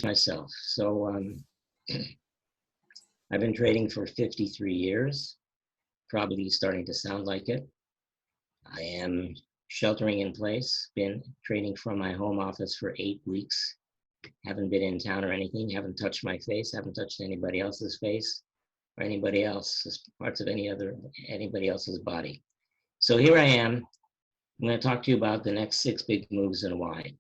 myself. So I've been trading for 53 years, probably starting to sound like it. I am sheltering in place, been trading from my home office for 8 weeks. Haven't been in town or anything, haven't touched my face, haven't touched anybody else's face or anybody else's parts of anybody else's body. So here I am. I'm going to talk to you about the next 6 big moves and why.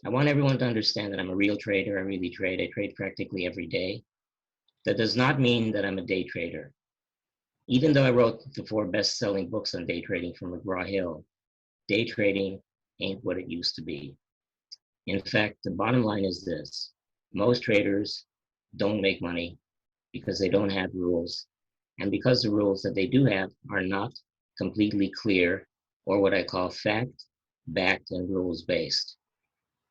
I want everyone to understand that I'm a real trader. I really trade. I trade practically every day. That does not mean that I'm a day trader. Even though I wrote the 4 best-selling books on day trading from McGraw-Hill, day trading ain't what it used to be. In fact, the bottom line is this. Most traders don't make money because they don't have rules, and because the rules that they do have are not completely clear, or what I call fact-backed and rules-based.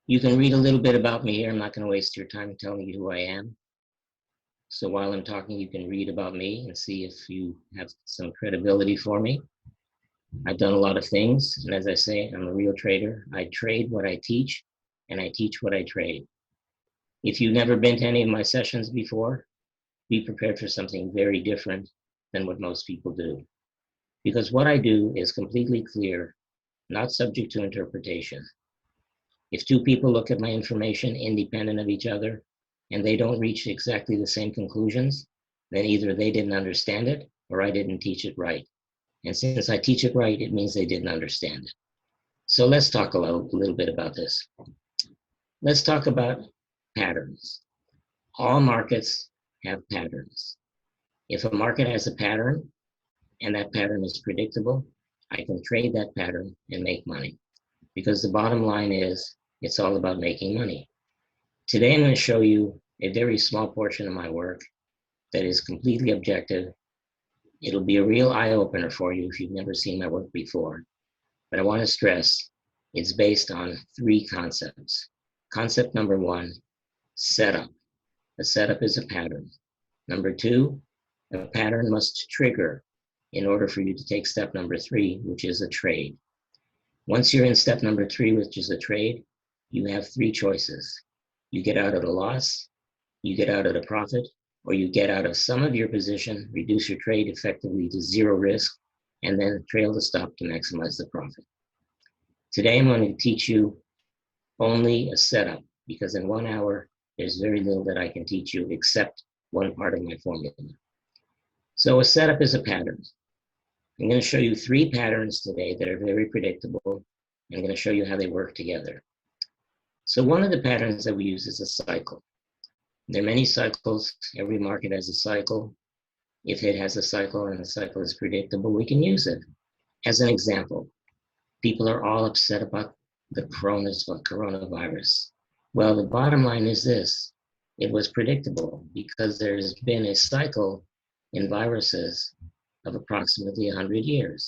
You can read a little bit about me here. I'm not going to waste your time telling you who I am. So while I'm talking, you can read about me and see if you have some credibility for me. I've done a lot of things, and as I say, I'm a real trader. I trade what I teach, and I teach what I trade. If you've never been to any of my sessions before, be prepared for something very different than what most people do. Because what I do is completely clear, not subject to interpretation. If 2 people look at my information independent of each other, and they don't reach exactly the same conclusions, then either they didn't understand it or I didn't teach it right. And since I teach it right, it means they didn't understand it. So let's talk a little bit about this. Let's talk about patterns. All markets have patterns. If a market has a pattern and that pattern is predictable, I can trade that pattern and make money. Because the bottom line is, it's all about making money. Today, I'm going to show you a very small portion of my work that is completely objective. It'll be a real eye-opener for you if you've never seen my work before. But I want to stress, it's based on 3 concepts. Concept number 1, setup. A setup is a pattern. Number 2, a pattern must trigger in order for you to take step number 3, which is a trade. Once you're in step number 3, which is a trade, you have 3 choices. You get out at a loss, you get out at a profit, or you get out of some of your position, reduce your trade effectively to 0 risk, and then trail the stop to maximize the profit. Today, I'm going to teach you only a setup, because in 1 hour, there's very little that I can teach you except one part of my formula. So a setup is a pattern. I'm going to show you 3 patterns today that are very predictable. I'm going to show you how they work together. So one of the patterns that we use is a cycle. There are many cycles. Every market has a cycle. If it has a cycle and the cycle is predictable, we can use it. As an example, people are all upset about the coronavirus. Well, the bottom line is this. It was predictable because there's been a cycle in viruses of approximately 100 years.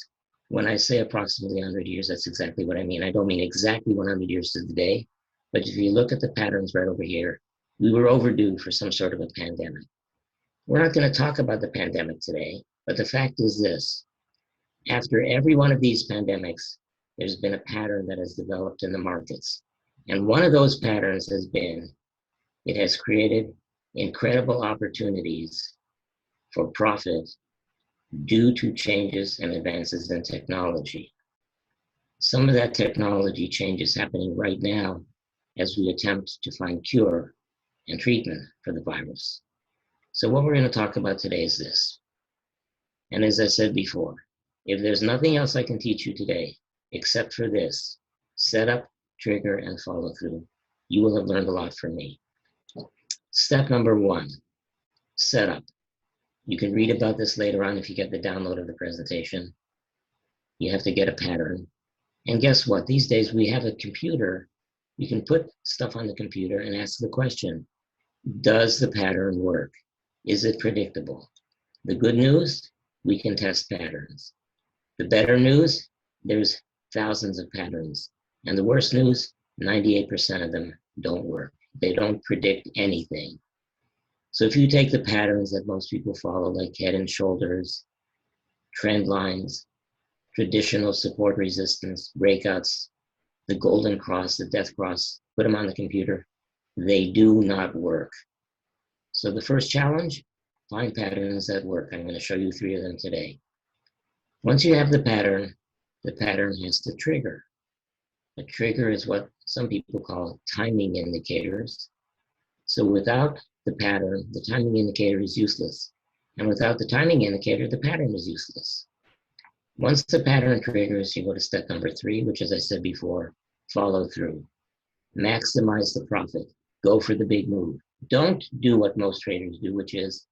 When I say approximately 100 years, that's exactly what I mean. I don't mean exactly 100 years to the day, but if you look at the patterns right over here, we were overdue for some sort of a pandemic. We're not going to talk about the pandemic today, but the fact is this. After every one of these pandemics, there's been a pattern that has developed in the markets. And one of those patterns has been, it has created incredible opportunities for profit due to changes and advances in technology. Some of that technology change is happening right now as we attempt to find cure and treatment for the virus. So what we're going to talk about today is this. And as I said before, if there's nothing else I can teach you today except for this, setup, trigger, and follow through, you will have learned a lot from me. Step number 1, setup. You can read about this later on if you get the download of the presentation. You have to get a pattern. And guess what? These days we have a computer. You can put stuff on the computer and ask the question, does the pattern work? Is it predictable? The good news, we can test patterns. The better news, there's thousands of patterns. And the worst news, 98% of them don't work. They don't predict anything. So if you take the patterns that most people follow, like head and shoulders, trend lines, traditional support resistance, breakouts, the golden cross, the death cross, put them on the computer, They do not work. So the first challenge, find patterns that work. I'm going to show you 3 of them today. Once you have the pattern has to trigger. A trigger is what some people call timing indicators. So without the pattern, the timing indicator is useless. And without the timing indicator, the pattern is useless. Once the pattern triggers, you go to step number 3, which, as I said before, follow through. Maximize the profit. Go for the big move. Don't do what most traders do, which is,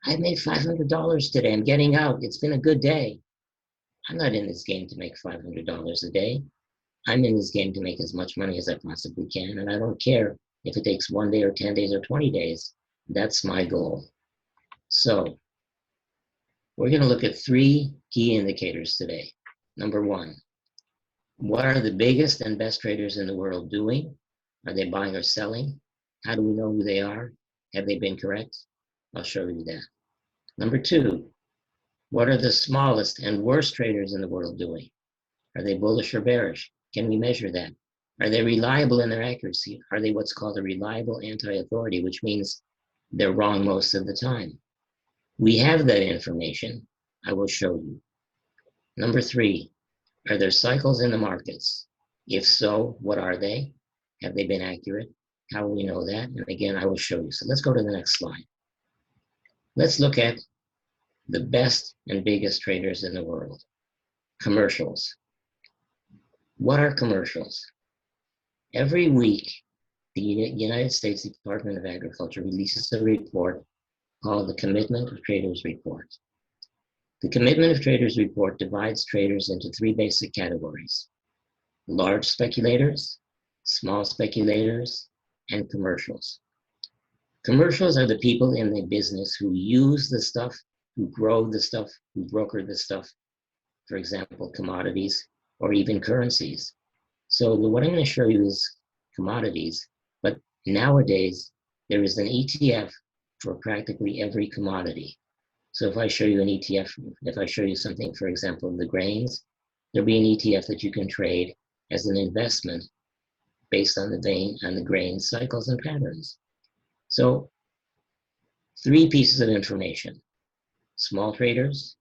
I made $500 today. I'm getting out. It's been a good day. I'm not in this game to make $500 a day. I'm in this game to make as much money as I possibly can, and I don't care if it takes 1 day or 10 days or 20 days. That's my goal. So we're going to look at 3 key indicators today. Number 1, what are the biggest and best traders in the world doing? Are they buying or selling? How do we know who they are? Have they been correct? I'll show you that. Number 2, what are the smallest and worst traders in the world doing? Are they bullish or bearish? Can we measure that? Are they reliable in their accuracy? Are they what's called a reliable anti-authority, which means they're wrong most of the time? We have that information. I will show you. Number 3, are there cycles in the markets? If so, what are they? Have they been accurate? How will we know that? And again, I will show you. So let's go to the next slide. Let's look at the best and biggest traders in the world. Commercials. What are commercials? Every week, the United States Department of Agriculture releases a report called the Commitment of Traders Report. The Commitment of Traders Report divides traders into 3 basic categories: large speculators, small speculators, and commercials. Commercials are the people in the business who use the stuff, who grow the stuff, who broker the stuff, for example, commodities or even currencies. So what I'm going to show you is commodities, but nowadays there is an ETF for practically every commodity. So if I show you an ETF, if I show you something, for example, the grains, there'll be an ETF that you can trade as an investment based on the grain cycles and patterns. So 3 pieces of information: small traders,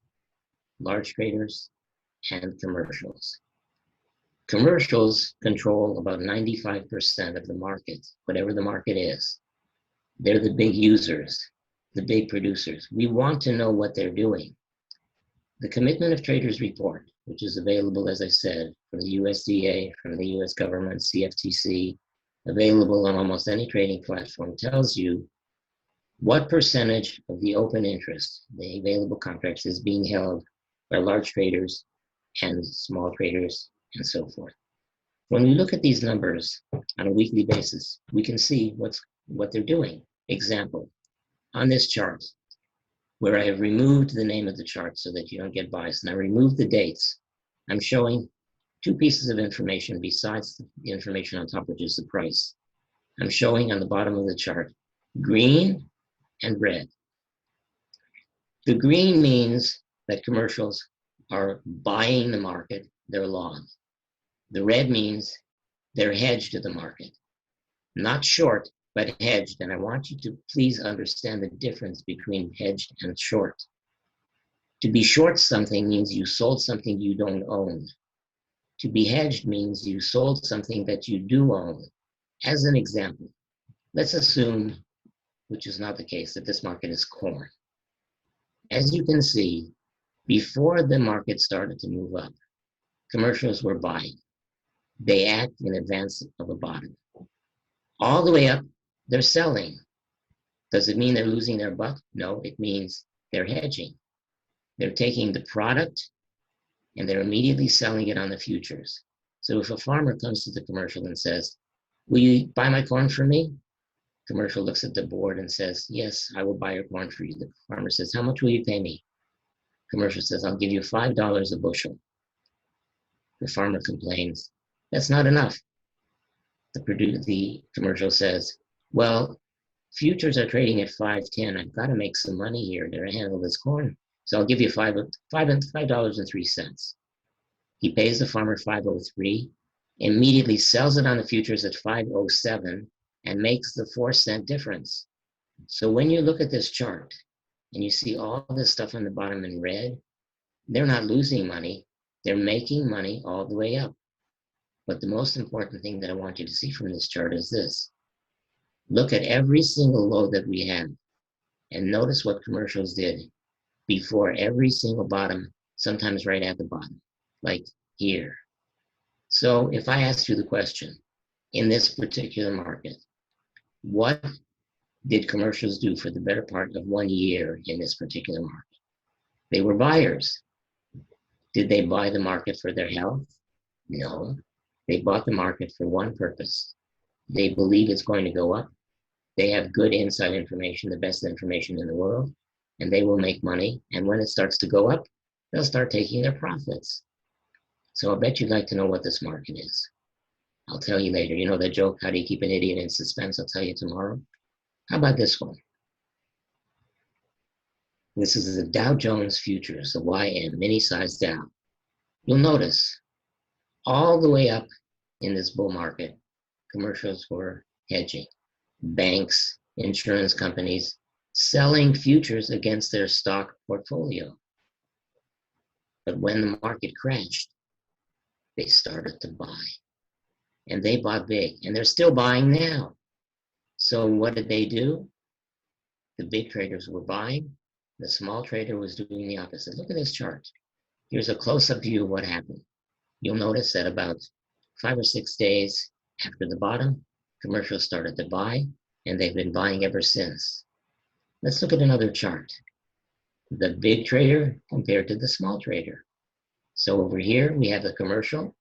large traders, and commercials. Commercials control about 95% of the market, whatever the market is. They're the big users, the big producers. We want to know what they're doing. The Commitment of Traders Report, which is available, as I said, from the USDA, from the US government, CFTC, available on almost any trading platform, tells you what percentage of the open interest, the available contracts, is being held by large traders and small traders and so forth. When we look at these numbers on a weekly basis, we can see what they're doing. Example, on this chart, where I have removed the name of the chart so that you don't get biased, and I removed the dates, I'm showing 2 pieces of information besides the information on top, which is the price. I'm showing on the bottom of the chart green and red. The green means that commercials are buying the market, they're long. The red means they're hedged to the market. Not short, but hedged. And I want you to please understand the difference between hedged and short. To be short something means you sold something you don't own. To be hedged means you sold something that you do own. As an example, let's assume, which is not the case, that this market is corn. As you can see, before the market started to move up, commercials were buying. They act in advance of a bottom. All the way up, they're selling. Does it mean they're losing their buck? No, it means they're hedging. They're taking the product and they're immediately selling it on the futures. So if a farmer comes to the commercial and says, will you buy my corn for me? Commercial looks at the board and says, yes, I will buy your corn for you. The farmer says, how much will you pay me? Commercial says, I'll give you $5 a bushel. The farmer complains, that's not enough. The commercial says, well, futures are trading at 5.10. I've got to make some money here to handle this corn. So I'll give you $5.03. He pays the farmer $5.03, immediately sells it on the futures at $5.07, and makes the 4-cent difference. So when you look at this chart and you see all this stuff on the bottom in red, they're not losing money. They're making money all the way up. But the most important thing that I want you to see from this chart is this. Look at every single low that we have and notice what commercials did before every single bottom, sometimes right at the bottom, like here. So if I asked you the question, in this particular market, what did commercials do for the better part of 1 year in this particular market? They were buyers. Did they buy the market for their health? No. They bought the market for one purpose. They believe it's going to go up. They have good inside information, the best information in the world, and they will make money. And when it starts to go up, they'll start taking their profits. So I bet you'd like to know what this market is. I'll tell you later. You know that joke, how do you keep an idiot in suspense? I'll tell you tomorrow. How about this one? This is the Dow Jones Futures, the YM, mini-sized Dow. You'll notice all the way up in this bull market, commercials were hedging. Banks, insurance companies, selling futures against their stock portfolio. But when the market crashed, they started to buy. And they bought big, and they're still buying now. So what did they do? The big traders were buying. The small trader was doing the opposite. Look at this chart. Here's a close-up view of what happened. You'll notice that about 5 or 6 days after the bottom, commercials started to buy, and they've been buying ever since. Let's look at another chart. The big trader compared to the small trader. So over here, we have the commercial,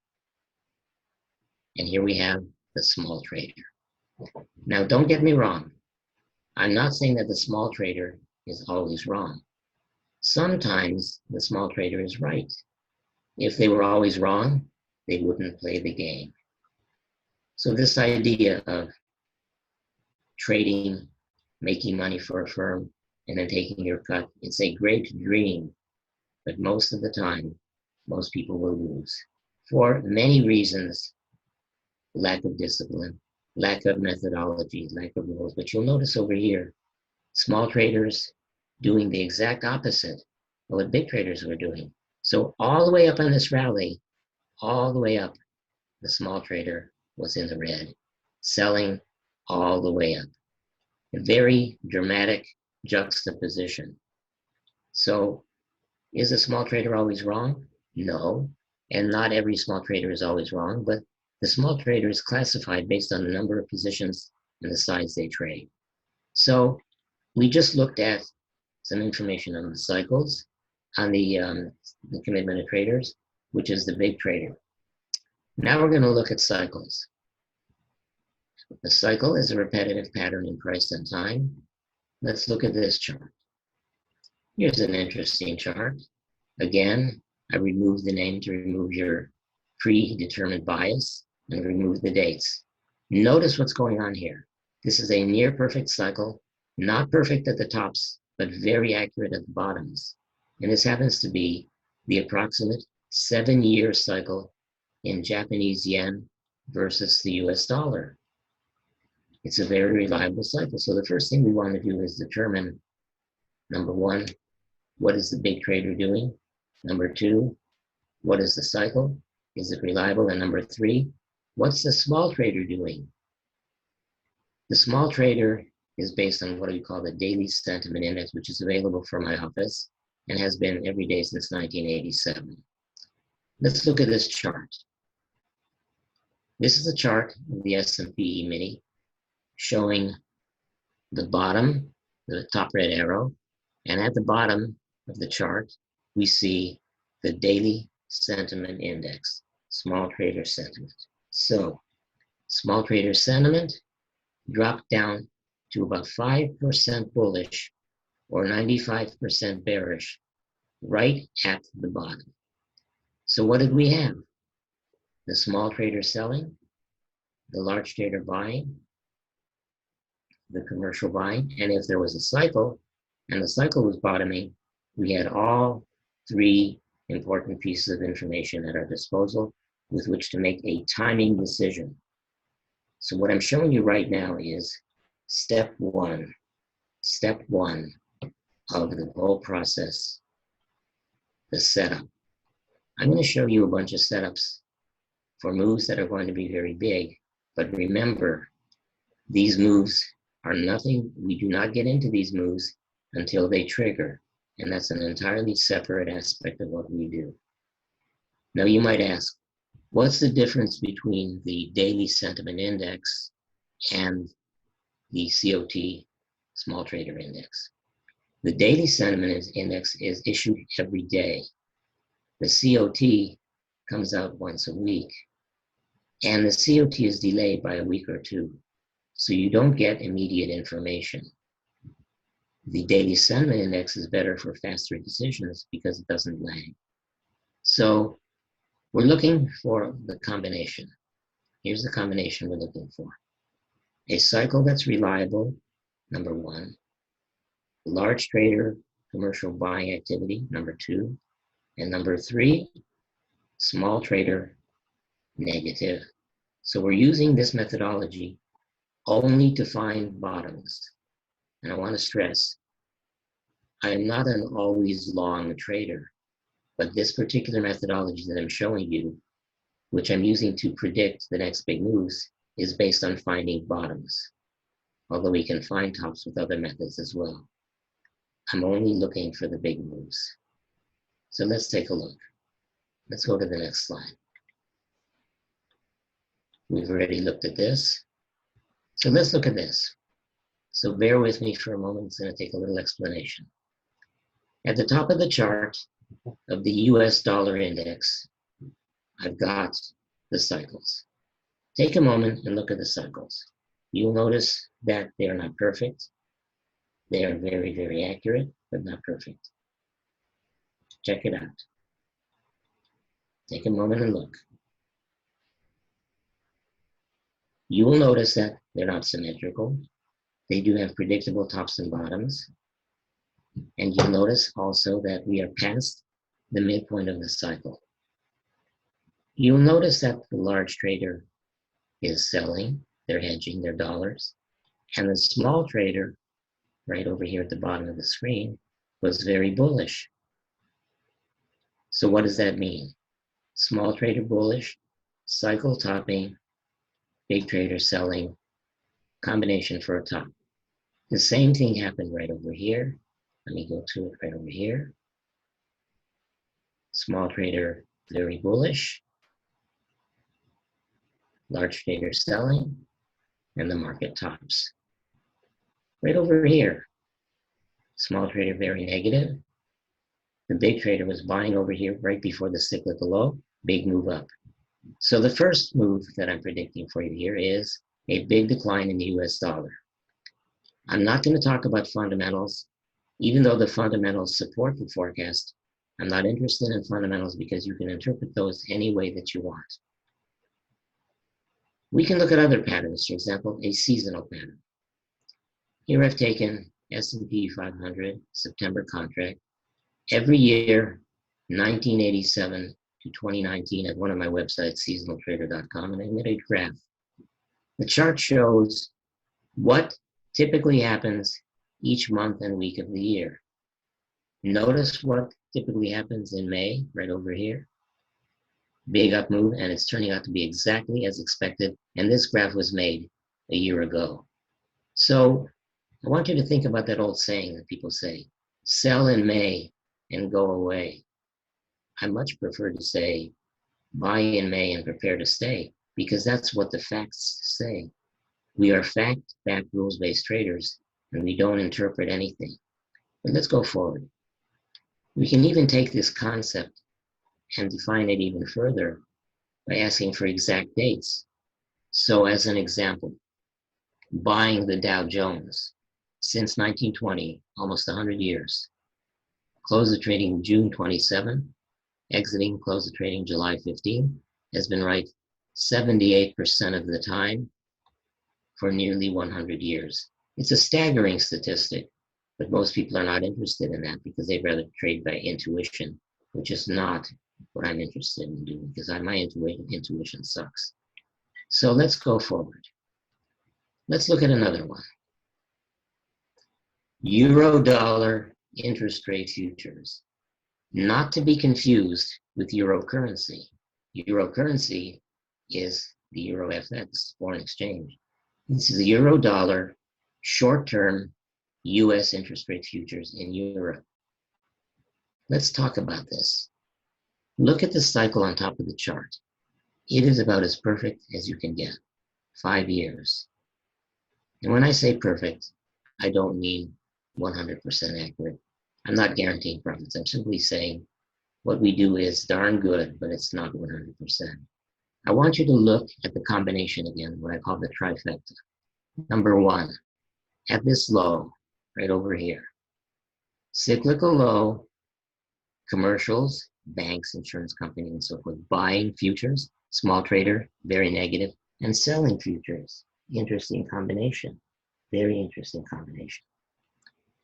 and here we have the small trader. Now, don't get me wrong. I'm not saying that the small trader is always wrong. Sometimes the small trader is right. If they were always wrong, they wouldn't play the game. So this idea of trading, making money for a firm, and then taking your cut, it's a great dream, but most of the time, most people will lose. For many reasons, lack of discipline, lack of methodology, lack of rules. But you'll notice over here, small traders doing the exact opposite of what big traders were doing. So all the way up on this rally, all the way up, the small trader was in the red, selling all the way up. A very dramatic juxtaposition. So is a small trader always wrong? No. And not every small trader is always wrong, but the small trader is classified based on the number of positions and the size they trade. So we just looked at some information on the cycles, on the commitment of traders, which is the big trader. Now we're going to look at cycles. The cycle is a repetitive pattern in price and time. Let's look at this chart. Here's an interesting chart. Again, I removed the name to remove your predetermined bias and remove the dates. Notice what's going on here. This is a near perfect cycle, not perfect at the tops, but very accurate at the bottoms. And this happens to be the approximate 7-year cycle in Japanese yen versus the US dollar. It's a very reliable cycle. So the first thing we want to do is determine, number one, what is the big trader doing? Number two, what is the cycle? Is it reliable? And number three, what's the small trader doing? The small trader is based on what we call the daily sentiment index, which is available from my office and has been every day since 1987. Let's look at this chart. This is a chart of the S&P E-mini showing the bottom, the top red arrow, and at the bottom of the chart, we see the daily sentiment index, small trader sentiment. So small trader sentiment dropped down to about 5% bullish or 95% bearish right at the bottom. So what did we have? The small trader selling, the large trader buying, the commercial buying, and if there was a cycle and the cycle was bottoming, we had all three important pieces of information at our disposal with which to make a timing decision. So what I'm showing you right now is step one of the whole process, the setup. I'm going to show you a bunch of setups for moves that are going to be very big, but remember, these moves are nothing. We do not get into these moves until they trigger, and that's an entirely separate aspect of what we do. Now you might ask, what's the difference between the daily sentiment index and the COT, small trader index? The daily sentiment index is issued every day. The COT comes out once a week, and the COT is delayed by a week or two, so you don't get immediate information. The daily sentiment index is better for faster decisions because it doesn't lag. So we're looking for the combination. Here's the combination we're looking for. A cycle that's reliable, number one. Large trader commercial buying activity, number two. And number three, small trader negative. So we're using this methodology only to find bottoms. And I want to stress, I am not an always long trader, but this particular methodology that I'm showing you, which I'm using to predict the next big moves, is based on finding bottoms, although we can find tops with other methods as well. I'm only looking for the big moves. So let's take a look. Let's go to the next slide. We've already looked at this. So let's look at this. So bear with me for a moment. It's going to take a little explanation. At the top of the chart of the US dollar index, I've got the cycles. Take a moment and look at the cycles. You'll notice that they are not perfect. They are very, very accurate, but not perfect. Check it out. Take a moment and look. You will notice that they're not symmetrical. They do have predictable tops and bottoms. And you'll notice also that we are past the midpoint of the cycle. You'll notice that the large trader is selling, they're hedging their dollars, and the small trader, right over here at the bottom of the screen, was very bullish. So what does that mean? Small trader bullish, cycle topping, big trader selling, combination for a top. The same thing happened right over here. Let me go to it right over here. Small trader very bullish, large trader selling, and the market tops. Right over here, small trader very negative. The big trader was buying over here right before the cyclical low, big move up. So the first move that I'm predicting for you here is a big decline in the US dollar. I'm not going to talk about fundamentals, even though the fundamentals support the forecast. I'm not interested in fundamentals because you can interpret those any way that you want. We can look at other patterns, for example, a seasonal pattern. Here I've taken S&P 500 September contract. Every year, 1987 to 2019 at one of my websites, seasonaltrader.com, and I made a graph. The chart shows what typically happens each month and week of the year. Notice what typically happens in May, right over here. Big up move, and it's turning out to be exactly as expected, and this graph was made a year ago. So I want you to think about that old saying that people say, sell in May and go away. I much prefer to say, buy in May and prepare to stay, because that's what the facts say. We are fact-backed, rules-based traders, and we don't interpret anything. But let's go forward. We can even take this concept and define it even further by asking for exact dates. So as an example, buying the Dow Jones since 1920, almost 100 years. Close of trading June 27, exiting close of trading July 15, has been right 78% of the time for nearly 100 years. It's a staggering statistic, but most people are not interested in that because they'd rather trade by intuition, which is not what I'm interested in doing because my intuition sucks. So let's go forward. Let's look at another one. Euro dollar interest rate futures. Not to be confused with euro currency. Euro currency is the Euro FX, foreign exchange. This is the euro dollar short-term US interest rate futures in Europe. Let's talk about this. Look at the cycle on top of the chart. It is about as perfect as you can get. 5 years. And when I say perfect, I don't mean 100% accurate. I'm not guaranteeing profits. I'm simply saying what we do is darn good, but it's not 100%. I want you to look at the combination again, what I call the trifecta. Number one, at this low, right over here. Cyclical low, commercials, banks, insurance companies, and so forth, buying futures, small trader, very negative, and selling futures. Interesting combination, very interesting combination.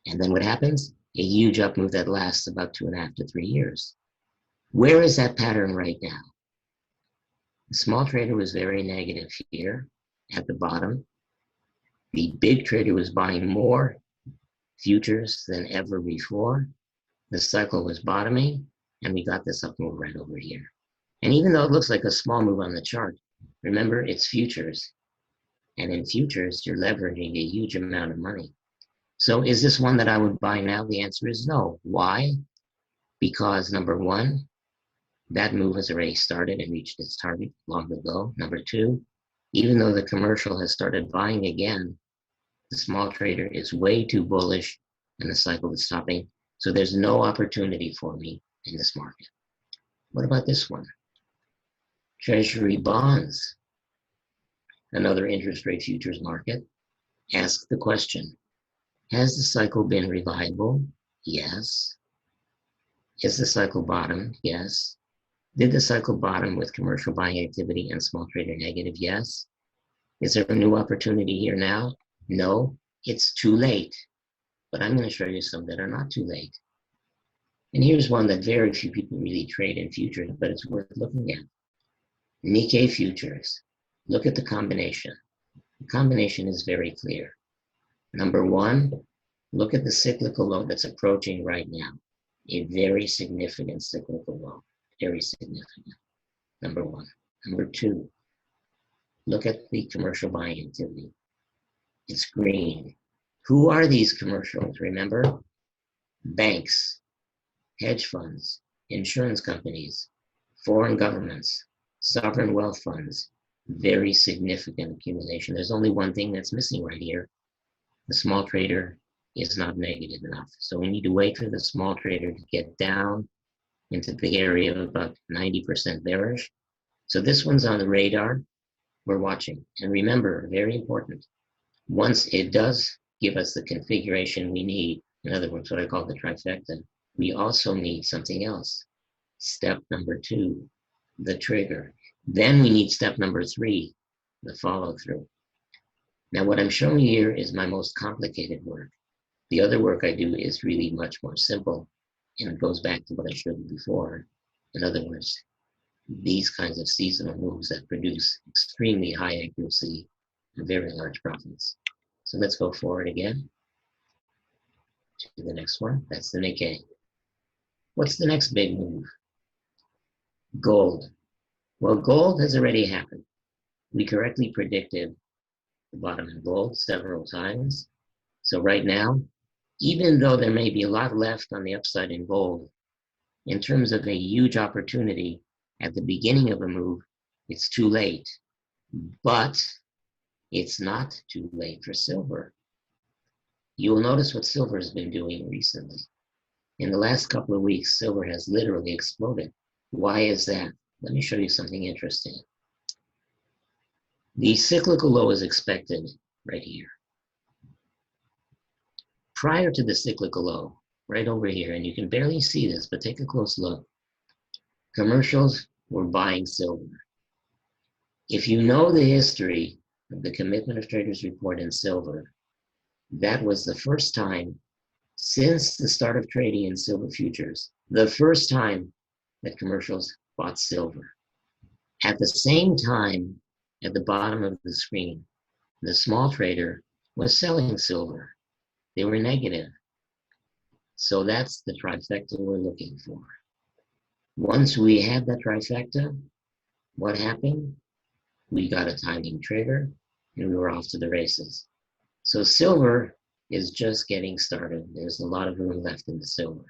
And then what happens? A huge up move that lasts about 2.5 to 3 years. Where is that pattern right now? The small trader was very negative here at the bottom. The big trader was buying more futures than ever before. The cycle was bottoming, and we got this up move right over here. And even though it looks like a small move on the chart, remember it's futures. And in futures, you're leveraging a huge amount of money. So is this one that I would buy now? The answer is no. Why? Because number one, that move has already started and reached its target long ago. Number two, even though the commercial has started buying again, the small trader is way too bullish and the cycle is stopping. So there's no opportunity for me in this market. What about this one? Treasury bonds, another interest rate futures market. Ask the question, has the cycle been reliable? Yes. Is the cycle bottom? Yes. Did the cycle bottom with commercial buying activity and small trader negative? Yes. Is there a new opportunity here now? No, it's too late. But I'm going to show you some that are not too late. And here's one that very few people really trade in futures, but it's worth looking at. Nikkei futures. Look at the combination. The combination is very clear. Number one, look at the cyclical low that's approaching right now. A very significant cyclical low. Very significant. Number one. Number two, look at the commercial buying activity. It's green. Who are these commercials? Remember? Banks, hedge funds, insurance companies, foreign governments, sovereign wealth funds. Very significant accumulation. There's only one thing that's missing right here. The small trader is not negative enough. So we need to wait for the small trader to get down into the area of about 90% bearish. So this one's on the radar. We're watching. And remember, very important, once it does give us the configuration we need, in other words, what I call the trifecta, we also need something else. Step number two, the trigger. Then we need step number three, the follow through. Now what I'm showing you here is my most complicated work. The other work I do is really much more simple, and it goes back to what I showed you before. In other words, these kinds of seasonal moves that produce extremely high accuracy and very large profits. So let's go forward again to the next one. That's the Nikkei. What's the next big move? Gold. Well, gold has already happened. We correctly predicted the bottom in gold several times. So right now, even though there may be a lot left on the upside in gold, in terms of a huge opportunity at the beginning of a move, it's too late. But it's not too late for silver. You will notice what silver has been doing recently. In the last couple of weeks, silver has literally exploded. Why is that? Let me show you something interesting. The cyclical low is expected right here. Prior to the cyclical low, right over here, and you can barely see this, but take a close look. Commercials were buying silver. If you know the history of the Commitment of Traders report in silver, that was the first time since the start of trading in silver futures, the first time that commercials bought silver. At the same time, at the bottom of the screen, The small trader was selling silver. They were negative. So that's the trifecta we're looking for. Once we had that trifecta, what happened? We got a timing trigger and we were off to the races. So silver is just getting started. There's a lot of room left in the silver.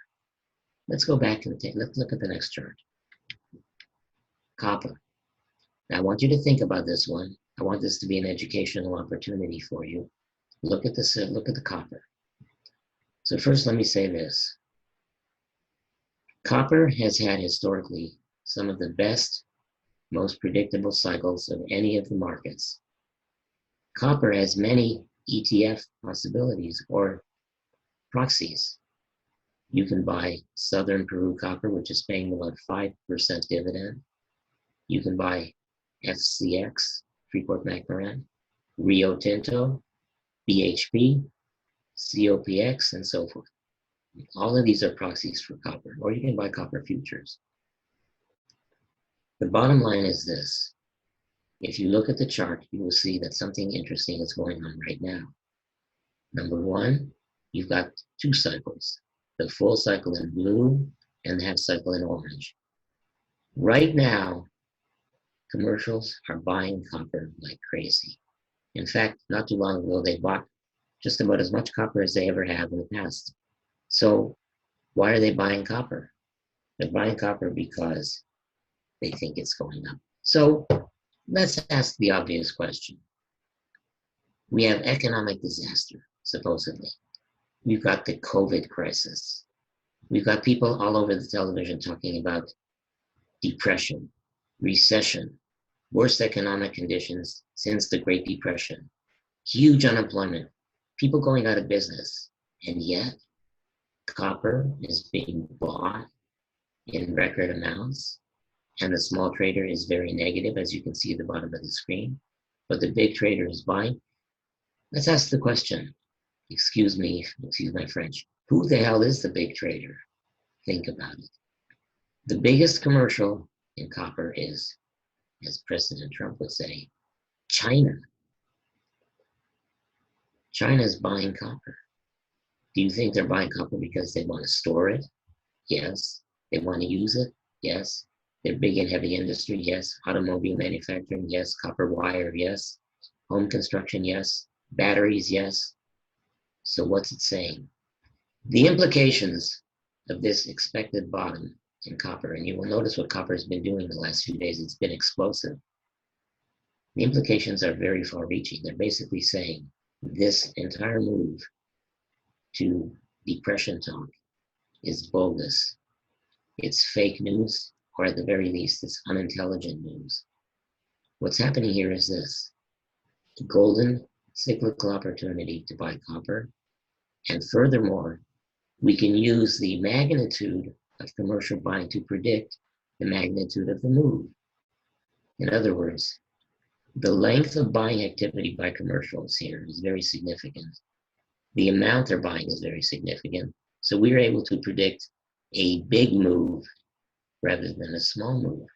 Let's go back and let's look at the next chart. Copper. Now I want you to think about this one. I want this to be an educational opportunity for you. Look at the copper. So first, let me say this. Copper has had historically some of the best, most predictable cycles of any of the markets. Copper has many ETF possibilities or proxies. You can buy Southern Peru Copper, which is paying about 5% dividend. You can buy FCX, Freeport-McMoRan, Rio Tinto, BHP, COPX, and so forth. All of these are proxies for copper, or you can buy copper futures. The bottom line is this. If you look at the chart, you will see that something interesting is going on right now. Number one, you've got two cycles, the full cycle in blue and the half cycle in orange. Right now, commercials are buying copper like crazy. In fact, not too long ago, they bought just about as much copper as they ever have in the past. So why are they buying copper? They're buying copper because they think it's going up. So let's ask the obvious question. We have economic disaster, supposedly. We've got the COVID crisis. We've got people all over the television talking about depression, recession, worst economic conditions since the Great Depression, huge unemployment, people going out of business, and yet copper is being bought in record amounts, and the small trader is very negative, as you can see at the bottom of the screen, but the big trader is buying. Let's ask the question, excuse my French, who the hell is the big trader? Think about it. The biggest commercial in copper is, as President Trump would say, China. China is buying copper. Do you think they're buying copper because they want to store it? Yes. They want to use it? Yes. They're big in heavy industry? Yes. Automobile manufacturing? Yes. Copper wire? Yes. Home construction? Yes. Batteries? Yes. So what's it saying? The implications of this expected bottom in copper, and you will notice what copper has been doing the last few days, it's been explosive. The implications are very far-reaching. They're basically saying this entire move to depression talk is bogus. It's fake news, or at the very least, it's unintelligent news. What's happening here is this: a golden cyclical opportunity to buy copper, and furthermore, we can use the magnitude of commercial buying to predict the magnitude of the move. In other words, the length of buying activity by commercials here is very significant. The amount they're buying is very significant. So we're able to predict a big move rather than a small move.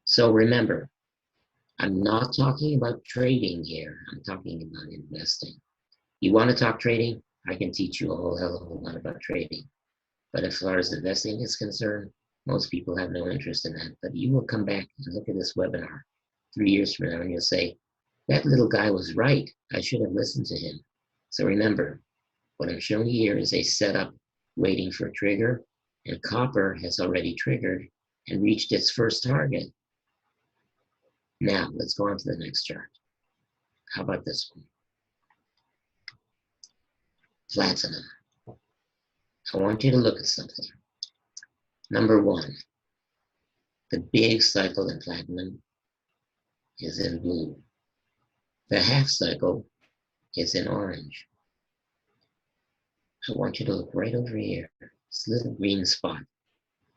So remember, I'm not talking about trading here. I'm talking about investing. You want to talk trading? I can teach you a whole hell of a lot about trading. But as far as investing is concerned, most people have no interest in that. But you will come back and look at this webinar 3 years from now and you'll say, that little guy was right. I should have listened to him. So remember, what I'm showing you here is a setup waiting for a trigger, and copper has already triggered and reached its first target. Now, let's go on to the next chart. How about this one? Platinum. I want you to look at something. Number one, the big cycle in platinum is in blue. The half cycle is in orange. I want you to look right over here. This little green spot.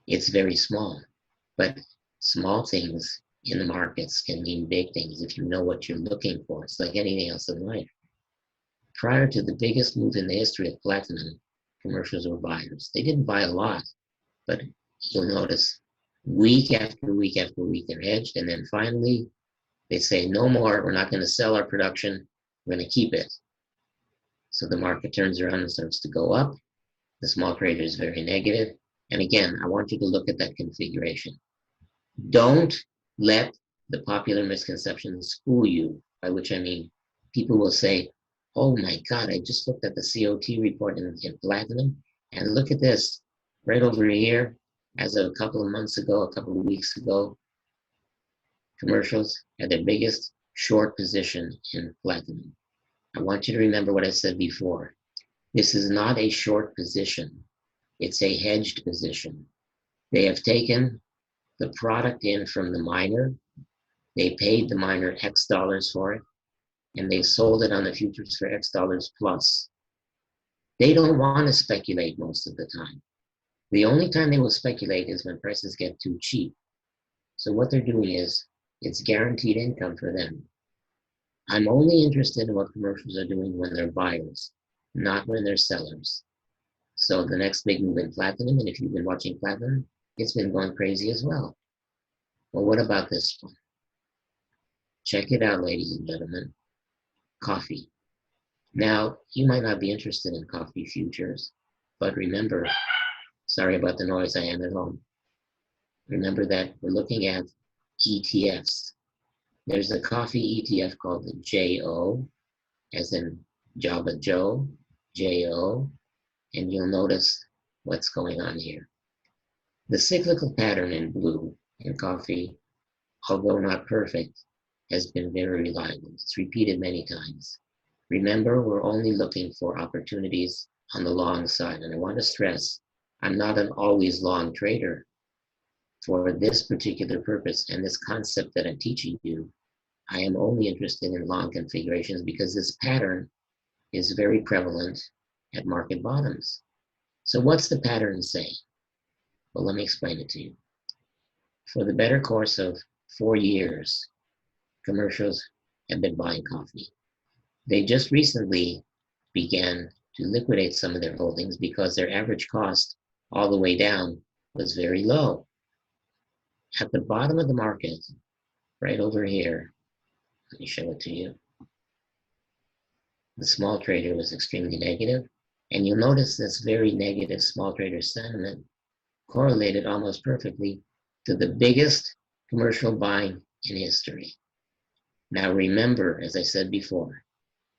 It's very small, but small things in the markets can mean big things if you know what you're looking for. It's like anything else in life. Prior to the biggest move in the history of platinum, commercials were buyers. They didn't buy a lot, but you'll notice week after week after week they're hedged, and then finally they say, no more, we're not going to sell our production. We're going to keep it. So the market turns around and starts to go up. The small trader is very negative. And again, I want you to look at that configuration. Don't let the popular misconceptions fool you, by which I mean people will say, oh my God, I just looked at the COT report in platinum, and look at this right over here. As of a couple of months ago, a couple of weeks ago, commercials had their biggest short position in platinum. I want you to remember what I said before. This is not a short position. It's a hedged position. They have taken the product in from the miner. They paid the miner X dollars for it, and they sold it on the futures for X dollars plus. They don't want to speculate most of the time. The only time they will speculate is when prices get too cheap. So what they're doing is, it's guaranteed income for them. I'm only interested in what commercials are doing when they're buyers, not when they're sellers. So the next big move in platinum, and if you've been watching platinum, it's been going crazy as well. Well, what about this one? Check it out, ladies and gentlemen. Coffee. Now, you might not be interested in coffee futures, but remember, sorry about the noise, I am at home. Remember that we're looking at ETFs. There's a coffee ETF called the JO, as in Java Joe, JO, and you'll notice what's going on here. The cyclical pattern in blue in coffee, although not perfect, has been very reliable. It's repeated many times. Remember, we're only looking for opportunities on the long side. And I want to stress, I'm not an always long trader. For this particular purpose and this concept that I'm teaching you, I am only interested in long configurations because this pattern is very prevalent at market bottoms. So what's the pattern say? Well, let me explain it to you. For the better course of 4 years, commercials have been buying coffee. They just recently began to liquidate some of their holdings because their average cost all the way down was very low. At the bottom of the market, right over here, let me show it to you. The small trader was extremely negative, and you'll notice this very negative small trader sentiment correlated almost perfectly to the biggest commercial buying in history. Now remember, as I said before,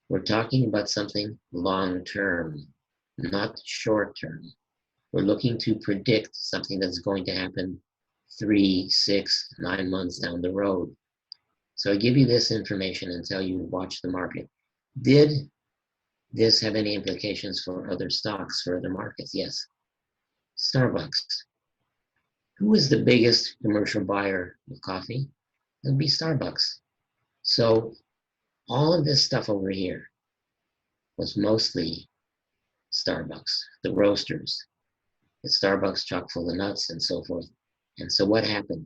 we're talking about something long-term, not short-term. We're looking to predict something that's going to happen 3, 6, 9 months down the road. So I give you this information and tell you to watch the market. Did this have any implications for other stocks, for other markets? Yes. Starbucks. Who is the biggest commercial buyer of coffee? It would be Starbucks. So all of this stuff over here was mostly Starbucks, the roasters, the Starbucks chock full of nuts and so forth. And so what happened?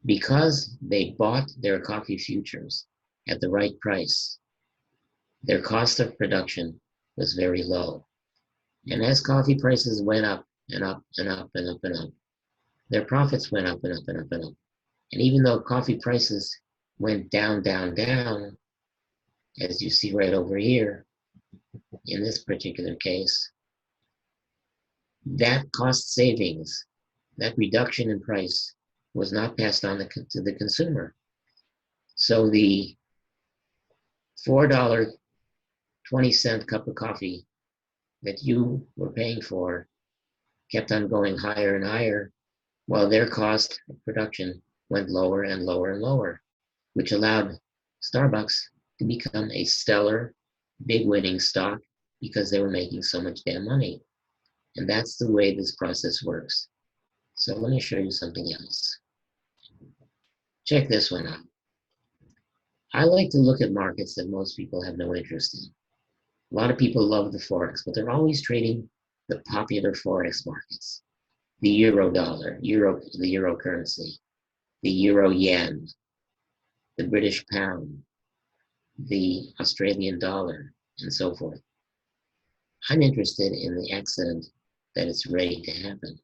Because they bought their coffee futures at the right price, their cost of production was very low. And as coffee prices went up and up and up and up and up, their profits went up and up and up and up. And even though coffee prices went down, down, down, as you see right over here, in this particular case, that cost savings, that reduction in price was not passed on to the consumer. So the $4.20 cup of coffee that you were paying for kept on going higher and higher, while their cost of production went lower and lower and lower, which allowed Starbucks to become a stellar, big winning stock because they were making so much damn money. And that's the way this process works. So let me show you something else. Check this one out. I like to look at markets that most people have no interest in. A lot of people love the Forex, but they're always trading the popular Forex markets. The euro dollar, the euro currency, the euro yen, the British pound, the Australian dollar, and so forth. I'm interested in the accident that it's ready to happen.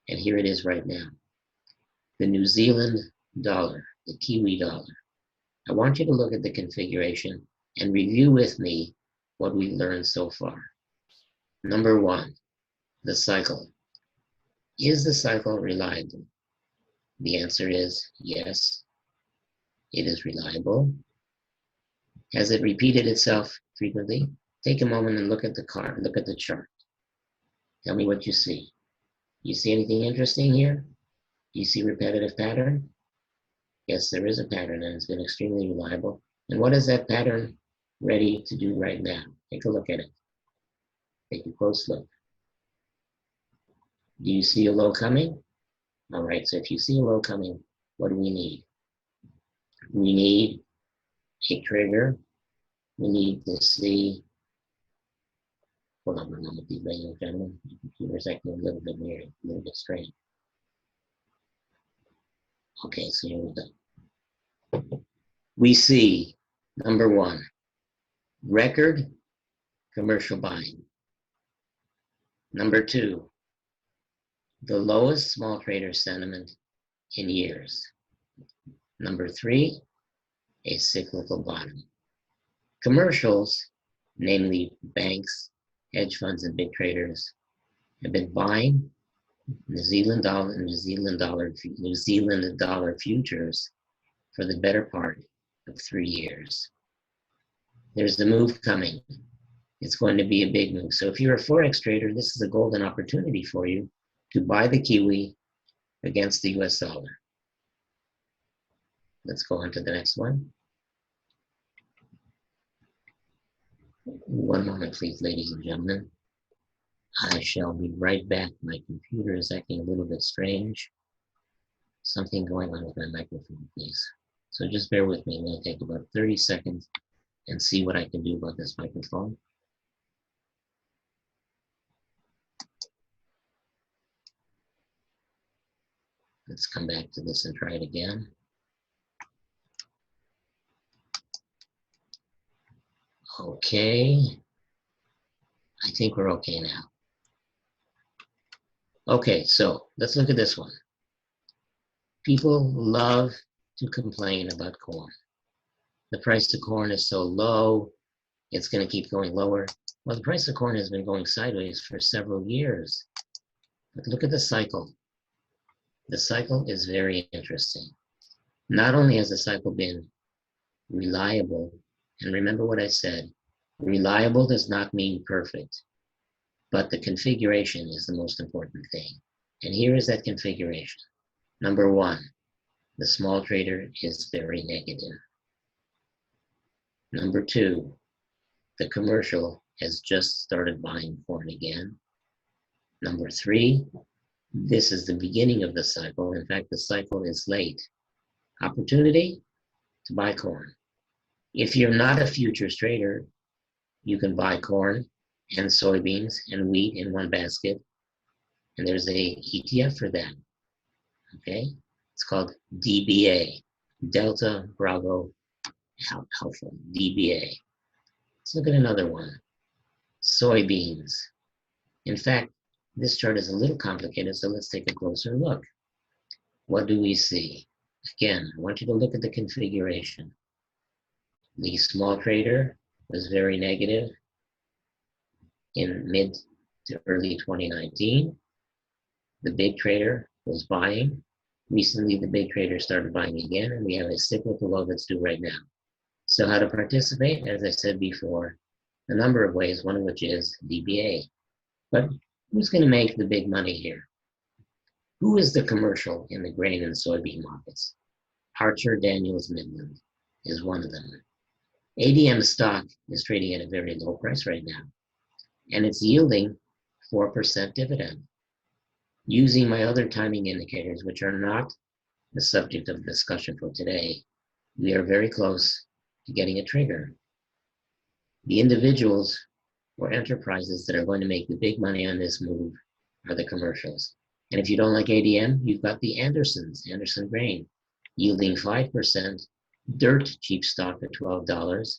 And here it is right now. The New Zealand dollar, the Kiwi dollar. I want you to look at the configuration and review with me what we've learned so far. Number one, the cycle. Is the cycle reliable? The answer is yes, it is reliable. Has it repeated itself frequently? Take a moment and look at the chart. Tell me what you see. You see anything interesting here? You see repetitive pattern? Yes, there is a pattern, and it's been extremely reliable. And what is that pattern ready to do right now? Take a look at it. Take a close look. Do you see a low coming? All right, so if you see a low coming, what do we need? We need a trigger. We need to see, hold on a moment, ladies and gentlemen. The computer's acting a little bit weird, a little bit strange. Okay, so here we go. We see, number one, record commercial buying. Number two, the lowest small trader sentiment in years. Number three, a cyclical bottom. Commercials, namely banks, hedge funds, and big traders, have been buying New Zealand dollar futures for the better part of 3 years. There's a move coming. It's going to be a big move. So if you're a Forex trader, this is a golden opportunity for you to buy the Kiwi against the US dollar. Let's go on to the next one. One moment, please, ladies and gentlemen. I shall be right back. My computer is acting a little bit strange. Something going on with my microphone, please. So just bear with me. I'm going to take about 30 seconds and see what I can do about this microphone. Let's come back to this and try it again. Okay. I think we're okay now. Okay, so let's look at this one. People love to complain about corn. The price of corn is so low, it's going to keep going lower. Well, the price of corn has been going sideways for several years. But look at the cycle. The cycle is very interesting. Not only has the cycle been reliable, and remember what I said, reliable does not mean perfect, but the configuration is the most important thing. And here is that configuration. Number one, the small trader is very negative. Number two, the commercial has just started buying corn again. Number three, this is the beginning of the cycle. In fact, the cycle is late. Opportunity to buy corn. If you're not a futures trader, you can buy corn and soybeans and wheat in one basket. And there's a ETF for that. Okay? It's called DBA, Delta Bravo Alpha, DBA. Let's look at another one. Soybeans. In fact, this chart is a little complicated, so let's take a closer look. What do we see? Again, I want you to look at the configuration. The small trader was very negative in mid to early 2019. The big trader was buying. Recently, the big trader started buying again, and we have a cyclical low that's due right now. So how to participate? As I said before, a number of ways, one of which is DBA. But who's going to make the big money here? Who is the commercial in the grain and soybean markets? Archer Daniels Midland is one of them. ADM stock is trading at a very low price right now, and it's yielding 4% dividend. Using my other timing indicators, which are not the subject of discussion for today, we are very close to getting a trigger. The individuals or enterprises that are going to make the big money on this move are the commercials. And if you don't like ADM, you've got the Anderson Grain, yielding 5%, dirt cheap stock at $12.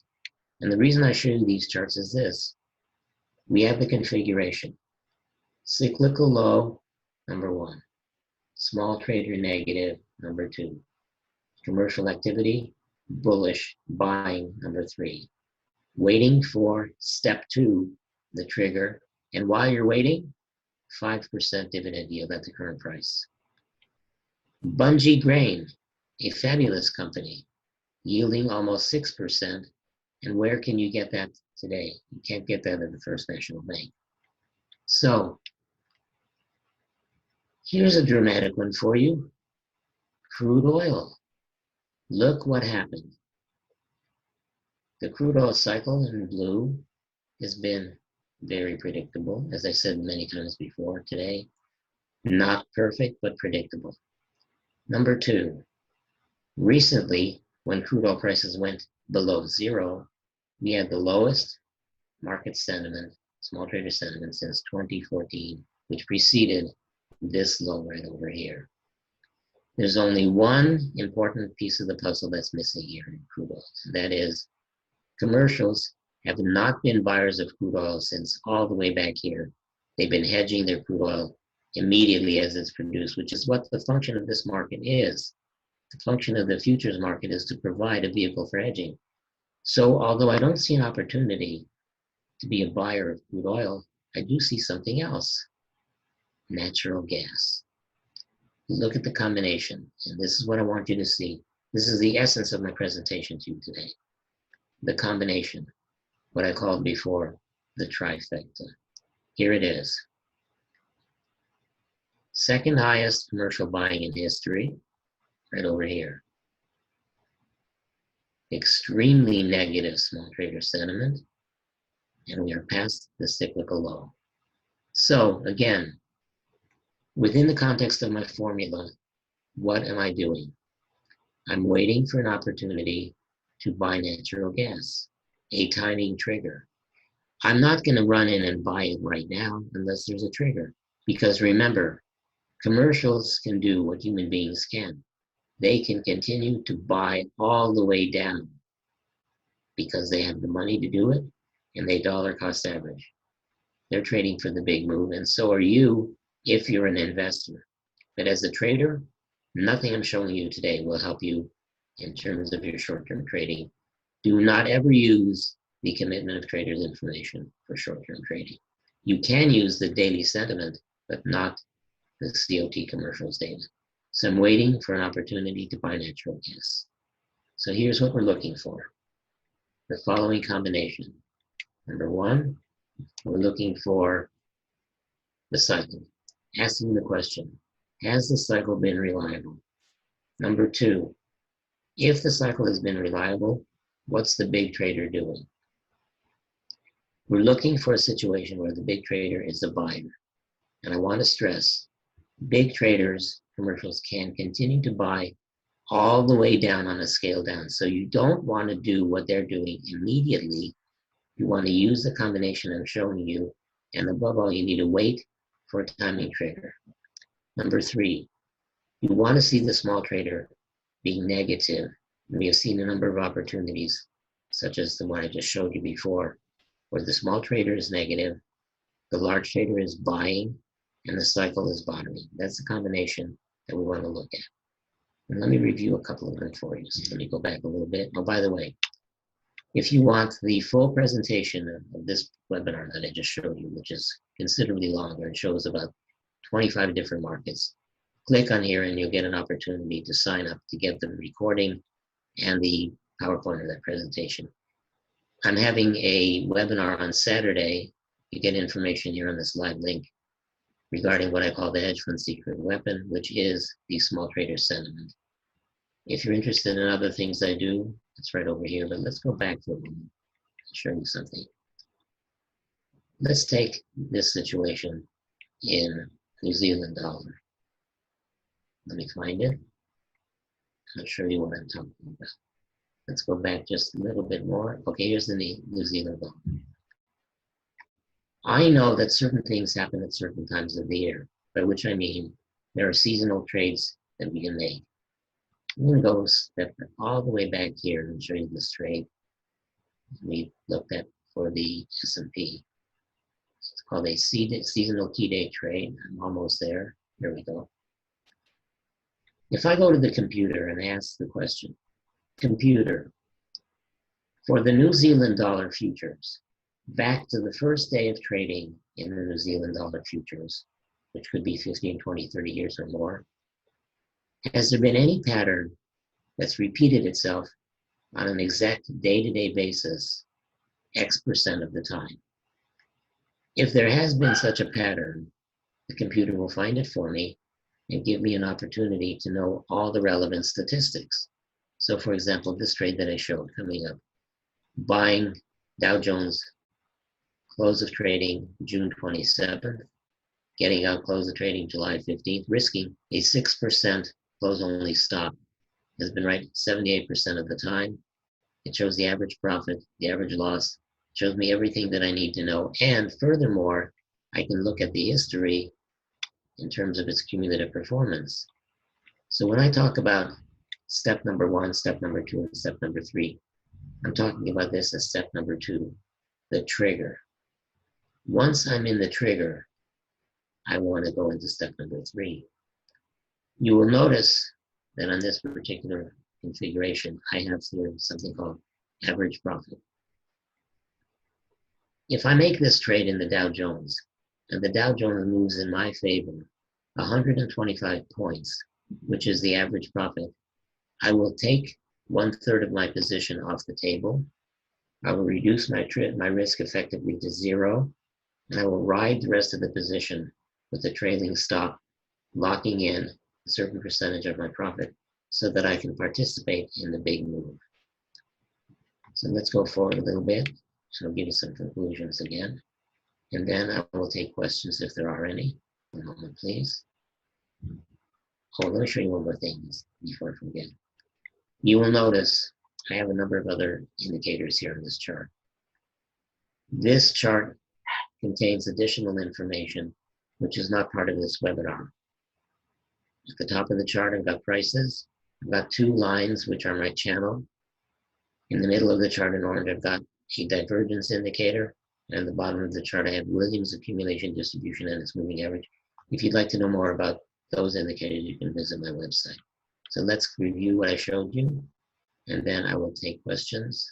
And the reason I show you these charts is this. We have the configuration. Cyclical low, number one. Small trader negative, number two. Commercial activity, bullish, buying, number three. waiting for step 2, the trigger. And while you're waiting, 5% dividend yield at the current price. Bunge Grain, a fabulous company, yielding almost 6%. And where can you get that today? You can't get that at the First National Bank. So here's a dramatic one for you. Crude oil. Look what happened. The crude oil cycle in blue has been very predictable, as I said many times before today. Not perfect, but predictable. Number 2, recently, when crude oil prices went below zero, we had the lowest market sentiment, small trader sentiment, since 2014, which preceded this low right over here. There's only one important piece of the puzzle that's missing here in crude oil, and that is commercials have not been buyers of crude oil since all the way back here. They've been hedging their crude oil immediately as it's produced, which is what the function of this market is. The function of the futures market is to provide a vehicle for hedging. So although I don't see an opportunity to be a buyer of crude oil, I do see something else, natural gas. Look at the combination, and this is what I want you to see. This is the essence of my presentation to you today. The combination, what I called before the trifecta. Here it is. Second highest commercial buying in history, right over here. Extremely negative small trader sentiment, and we are past the cyclical low. So again, within the context of my formula, what am I doing? I'm waiting for an opportunity to buy natural gas, a timing trigger. I'm not going to run in and buy it right now unless there's a trigger, because remember, commercials can do what human beings can. They can continue to buy all the way down because they have the money to do it and they dollar cost average. They're trading for the big move, and so are you if you're an investor. But as a trader, nothing I'm showing you today will help you in terms of your short-term trading. Do not ever use the commitment of traders information for short-term trading. You can use the daily sentiment, but not the COT commercials data. So I'm waiting for an opportunity to buy natural gas. So here's what we're looking for. The following combination. Number 1, we're looking for the cycle. Asking the question, has the cycle been reliable? Number 2, if the cycle has been reliable, what's the big trader doing? We're looking for a situation where the big trader is a buyer. And I want to stress, big traders, commercials, can continue to buy all the way down on a scale down. So you don't want to do what they're doing immediately. You want to use the combination I'm showing you. And above all, you need to wait for a timing trigger. Number 3, you want to see the small trader being negative. And we have seen a number of opportunities, such as the one I just showed you before, where the small trader is negative, the large trader is buying, and the cycle is bottoming. That's the combination that we want to look at. And let me review a couple of them for you. So let me go back a little bit. Oh, by the way, if you want the full presentation of this webinar that I just showed you, which is considerably longer and shows about 25 different markets, click on here and you'll get an opportunity to sign up to get the recording and the PowerPoint of that presentation. I'm having a webinar on Saturday. You get information here on this live link regarding what I call the hedge fund secret weapon, which is the small trader sentiment. If you're interested in other things I do, it's right over here, but let's go back for a moment and show you something. Let's take this situation in New Zealand dollar. Let me find it. I'll show you what I'm talking about. Let's go back just a little bit more. Okay, here's the New Zealand dollar. I know that certain things happen at certain times of the year, by which I mean there are seasonal trades that we can make. I'm going to go step all the way back here and show you this trade we looked at for the S&P. It's called a seasonal key day trade. I'm almost there. Here we go. If I go to the computer and ask the question, computer, For the New Zealand dollar futures, back to the first day of trading in the New Zealand dollar futures, which could be 15, 20, 30 years or more, has there been any pattern that's repeated itself on an exact day-to-day basis X% of the time? If there has been such a pattern, the computer will find it for me and give me an opportunity to know all the relevant statistics. So for example, this trade that I showed coming up, buying Dow Jones, close of trading June 27th, getting out close of trading July 15th, risking a 6% close only stop, has been right 78% of the time. It shows the average profit, the average loss, shows me everything that I need to know. And furthermore, I can look at the history in terms of its cumulative performance. So when I talk about step number 1, step number 2, and step number 3, I'm talking about this as step number 2, the trigger. Once I'm in the trigger, I want to go into step number 3. You will notice that on this particular configuration, I have here something called average profit. If I make this trade in the Dow Jones, and the Dow Jones moves in my favor 125 points, which is the average profit, I will take 1/3 of my position off the table. I will reduce my risk effectively to 0, and I will ride the rest of the position with a trailing stop, locking in a certain percentage of my profit so that I can participate in the big move. So let's go forward a little bit. So I'll give you some conclusions again. And then I will take questions if there are any. One moment, please. Oh, let me show you one more thing before I forget. You will notice I have a number of other indicators here in this chart. This chart contains additional information which is not part of this webinar. At the top of the chart, I've got prices. I've got 2 lines, which are my channel. In the middle of the chart in orange, I've got a divergence indicator. And at the bottom of the chart, I have Williams accumulation distribution and its moving average. If you'd like to know more about those indicators, you can visit my website. So let's review what I showed you, and then I will take questions.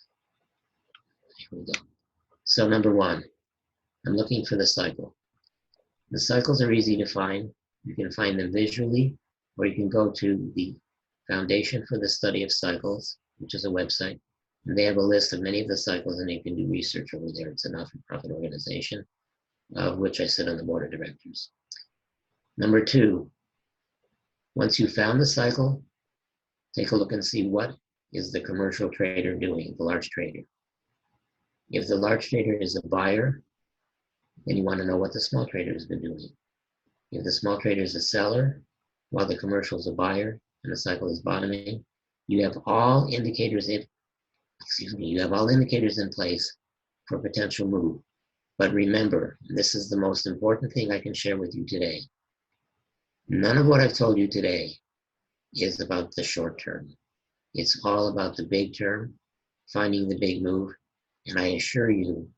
Here we go. So number 1, I'm looking for the cycle. The cycles are easy to find. You can find them visually, or you can go to the Foundation for the Study of Cycles, which is a website. And they have a list of many of the cycles, and you can do research over there. It's a not-for-profit organization, of which I sit on the board of directors. Number 2, once you've found the cycle, take a look and see what is the commercial trader doing, the large trader. If the large trader is a buyer, then you want to know what the small trader has been doing. If the small trader is a seller, while the commercial is a buyer and the cycle is bottoming, you have all indicators in place for potential move. But remember, this is the most important thing I can share with you today. None of what I've told you today is about the short term. It's all about the big term, finding the big move, and I assure you,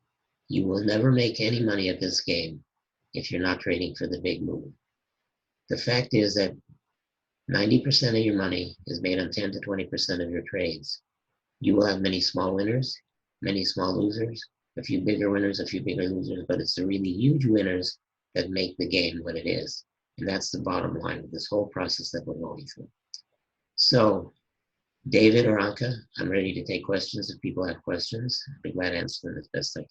you will never make any money at this game if you're not trading for the big move. The fact is that 90% of your money is made on 10 to 20% of your trades. You will have many small winners, many small losers, a few bigger winners, a few bigger losers, but it's the really huge winners that make the game what it is. And that's the bottom line of this whole process that we're going through. So, David or Anka, I'm ready to take questions if people have questions. I'll be glad to answer them as best I can.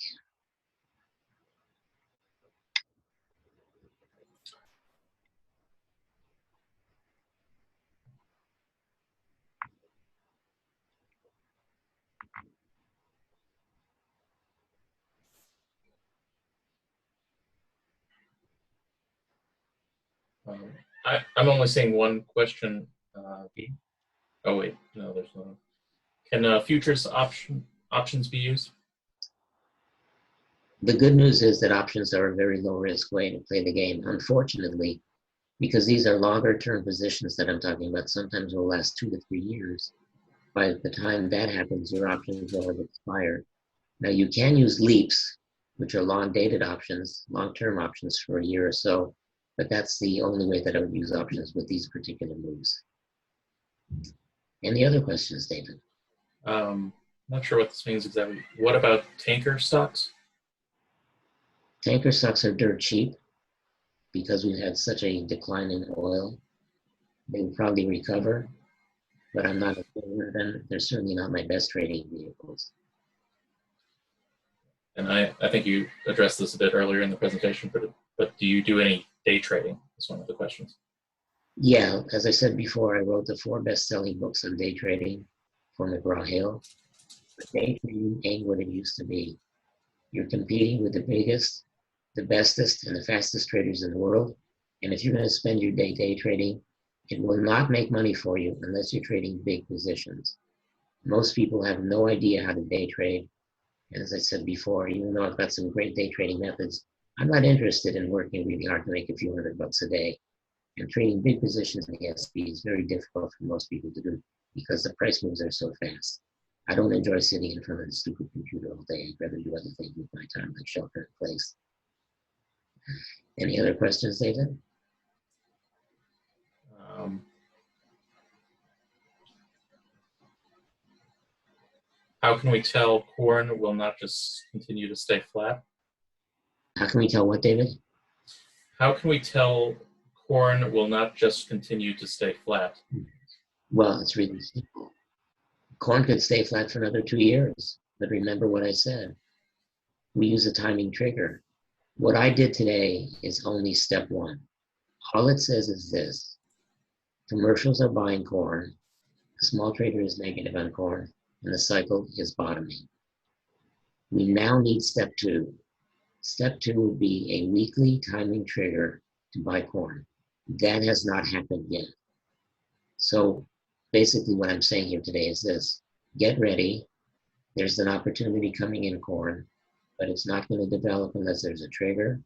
I'm only seeing one question. Oh wait, no, there's no. Can futures options be used? The good news is that options are a very low risk way to play the game. Unfortunately, because these are longer term positions that I'm talking about, sometimes will last 2 to 3 years. By the time that happens, your options will have expired. Now you can use leaps, which are long dated options, long-term options for a year or so, but that's the only way that I would use options with these particular moves. Any other questions, David? not sure what this means exactly. What about tanker stocks? Tanker stocks are dirt cheap because we've had such a decline in oil. They will probably recover, but I'm not a fan of them. They're certainly not my best trading vehicles. And I think you addressed this a bit earlier in the presentation, but do you do any day trading? That's one of the questions. Yeah, as I said before, I wrote the 4 best-selling books on day trading for McGraw-Hill. But day trading ain't what it used to be. You're competing with the biggest, the bestest, and the fastest traders in the world. And if you're going to spend your day trading, it will not make money for you unless you're trading big positions. Most people have no idea how to day trade. And as I said before, even though I've got some great day trading methods, I'm not interested in working really hard to make a few $100 a day. And trading big positions in the S&P is very difficult for most people to do because the price moves are so fast. I don't enjoy sitting in front of the stupid computer all day. I'd rather do other things with my time, like shelter in place. Any other questions, David? How can we tell corn will not just continue to stay flat? How can we tell what, David? How can we tell corn will not just continue to stay flat? Well, it's really simple. Corn could stay flat for another 2 years, but remember what I said. We use a timing trigger. What I did today is only step 1. All it says is this: commercials are buying corn, the small trader is negative on corn, and the cycle is bottoming. We now need step 2. Step 2 would be a weekly timing trigger to buy corn. That has not happened yet. So basically what I'm saying here today is this: get ready. There's an opportunity coming in corn, but it's not going to develop unless there's a trigger.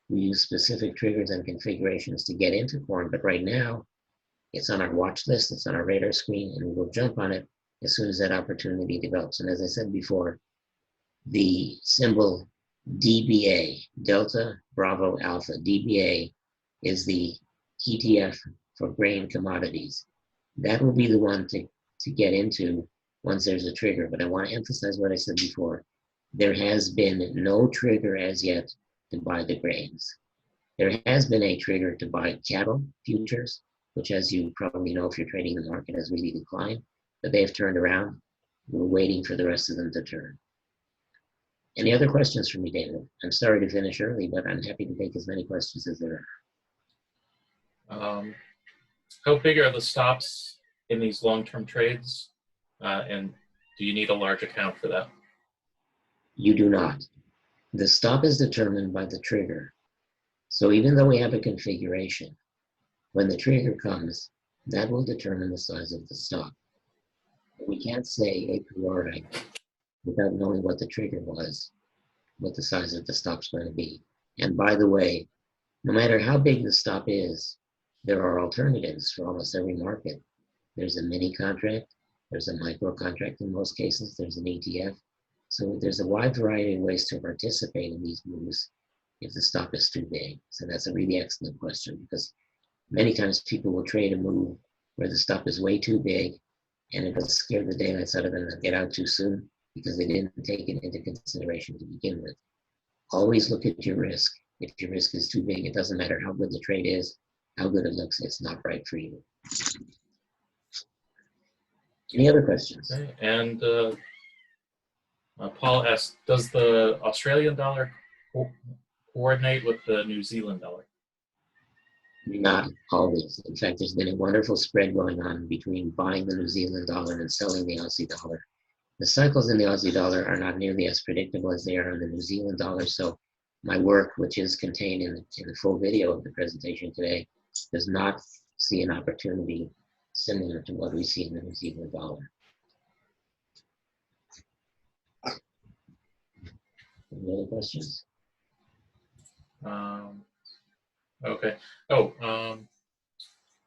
We use specific triggers and configurations to get into corn, but right now it's on our watch list, it's on our radar screen, and we'll jump on it as soon as that opportunity develops. And as I said before, the symbol DBA, Delta Bravo Alpha, DBA is the ETF for grain commodities. That will be the one to get into once there's a trigger. But I want to emphasize what I said before. There has been no trigger as yet to buy the grains. There has been a trigger to buy cattle futures, which, as you probably know if you're trading the market, has really declined, but they've turned around. We're waiting for the rest of them to turn. Any other questions for me, David? I'm sorry to finish early, but I'm happy to take as many questions as there are. How big are the stops in these long-term trades? And do you need a large account for that? You do not. The stop is determined by the trigger. So even though we have a configuration, when the trigger comes, that will determine the size of the stop. We can't say a priori, without knowing what the trigger was, what the size of the stop's going to be. And by the way, no matter how big the stop is, there are alternatives for almost every market. There's a mini contract, there's a micro contract in most cases, there's an ETF. So there's a wide variety of ways to participate in these moves if the stop is too big. So that's a really excellent question, because many times people will trade a move where the stop is way too big and it'll scare the daylights out of them and get out too soon because they didn't take it into consideration to begin with. Always look at your risk. If your risk is too big, it doesn't matter how good the trade is, how good it looks, it's not right for you. Any other questions? Okay. And Paul asked, does the Australian dollar coordinate with the New Zealand dollar? Not always. In fact, there's been a wonderful spread going on between buying the New Zealand dollar and selling the Aussie dollar. The cycles in the Aussie dollar are not nearly as predictable as they are in the New Zealand dollar, so my work, which is contained in the full video of the presentation today, does not see an opportunity similar to what we see in the New Zealand dollar. Any other questions? Okay.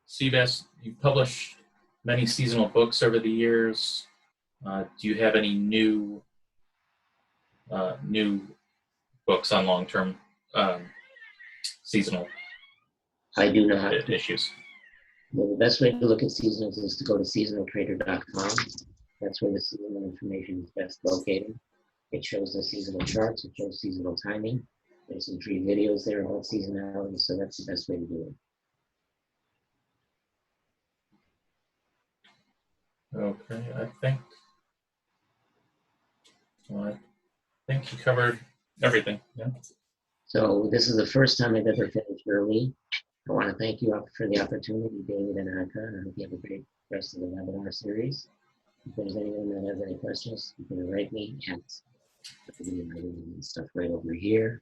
Seabass, you published many seasonal books over the years. Do you have any new books on long-term seasonal I do not. Issues? Well, the best way to look at seasonals is to go to seasonaltrader.com. That's where the seasonal information is best located. It shows the seasonal charts, it shows seasonal timing. There's some free videos there about seasonality, so that's the best way to do it. Okay, I think you covered everything. Yeah. So this is the first time I've ever finished early. I want to thank you for the opportunity, David and Anka, and I hope you have a great rest of the webinar series. If there's anyone that has any questions, you can write me at stuff right over here.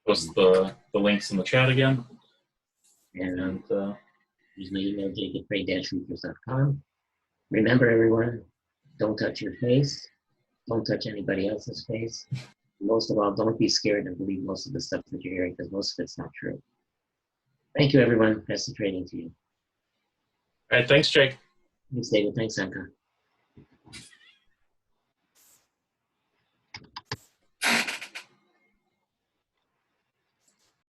Post the links in the chat again. And use my email, jake@trade-research.com. Remember, everyone, don't touch your face. Don't touch anybody else's face. Most of all, don't be scared and believe most of the stuff that you're hearing, because most of it's not true. Thank you, everyone. Best of trading to you. All right, thanks, Jake. Thanks, David. Thanks, Anka.